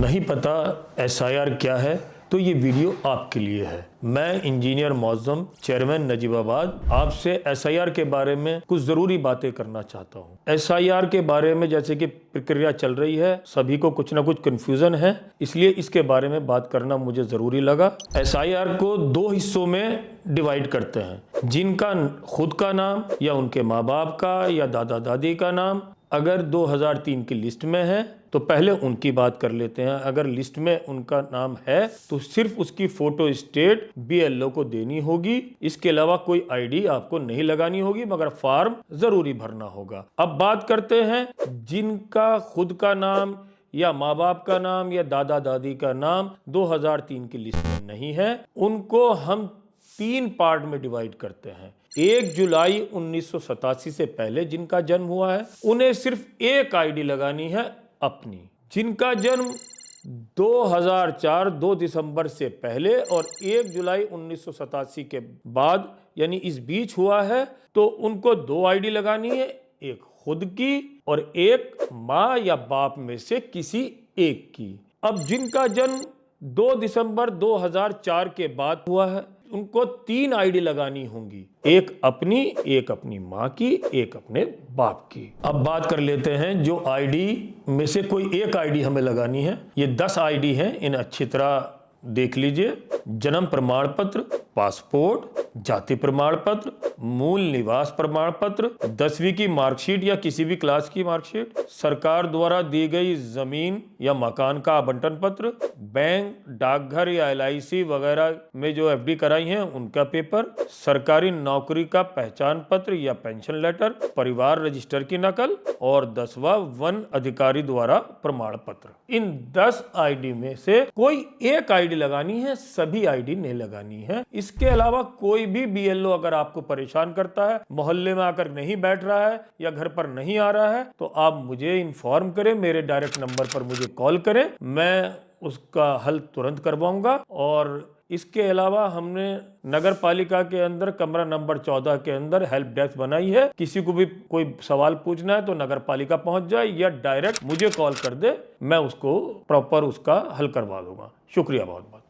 नहीं पता एसआईआर क्या है तो ये वीडियो आपके लिए है। मैं इंजीनियर मौज़म चेयरमैन नजीबाबाद आपसे एसआईआर के बारे में कुछ ज़रूरी बातें करना चाहता हूँ। एसआईआर के बारे में जैसे कि प्रक्रिया चल रही है, सभी को कुछ ना कुछ कन्फ्यूज़न है, इसलिए इसके बारे में बात करना मुझे ज़रूरी लगा। एसआईआर को 2 हिस्सों में डिवाइड करते हैं। जिनका खुद का नाम या उनके माँ बाप का या दादा दादी का नाम अगर 2003 की लिस्ट में है तो पहले उनकी बात कर लेते हैं। अगर लिस्ट में उनका नाम है तो सिर्फ उसकी फोटो स्टेट बीएलओ को देनी होगी। इसके अलावा कोई आईडी आपको नहीं लगानी होगी, मगर फॉर्म जरूरी भरना होगा। अब बात करते हैं जिनका खुद का नाम या माँ बाप का नाम या दादा दादी का नाम 2003 की लिस्ट में नहीं है, उनको हम 3 पार्ट में डिवाइड करते हैं। 1 जुलाई 1987 से पहले जिनका जन्म हुआ है उन्हें सिर्फ एक आईडी लगानी है अपनी। जिनका जन्म 2004 2 दिसंबर से पहले और 1 जुलाई 1987 के बाद यानी इस बीच हुआ है तो उनको 2 आईडी लगानी है, एक खुद की और एक माँ या बाप में से किसी एक की। अब जिनका जन्म 2 दिसंबर 2004 के बाद हुआ है उनको 3 आईडी लगानी होंगी, एक अपनी माँ की, एक अपने बाप की। अब बात कर लेते हैं जो आईडी में से कोई एक आईडी हमें लगानी है। ये 10 आईडी हैं, इन्हें अच्छी तरह देख लीजिए। जन्म प्रमाण पत्र, पासपोर्ट, जाति प्रमाण पत्र, मूल निवास प्रमाण पत्र, 10वीं की मार्कशीट या किसी भी क्लास की मार्कशीट, सरकार द्वारा दी गई जमीन या मकान का आवंटन पत्र, बैंक, डाकघर या एलआईसी वगैरह में जो एफडी कराई हैं उनका पेपर, सरकारी नौकरी का पहचान पत्र या पेंशन लेटर, परिवार रजिस्टर की नकल और 10वां वन अधिकारी द्वारा प्रमाण पत्र। इन 10 आईडी में से कोई एक आईडी लगानी है, सभी आईडी नहीं लगानी है। इसके अलावा कोई भी बीएलओ अगर आपको परेशान करता है, मोहल्ले में आकर नहीं बैठ रहा है या घर पर नहीं आ रहा है तो आप मुझे इन्फॉर्म करें, मेरे डायरेक्ट नंबर पर मुझे कॉल करें, मैं उसका हल तुरंत करवाऊंगा। और इसके अलावा हमने नगर पालिका के अंदर कमरा नंबर 14 के अंदर हेल्प डेस्क बनाई है। किसी को भी कोई सवाल पूछना है तो नगर पालिका पहुंच जाए या डायरेक्ट मुझे कॉल कर दे, मैं उसको प्रॉपर उसका हल करवा दूंगा। शुक्रिया बहुत बहुत।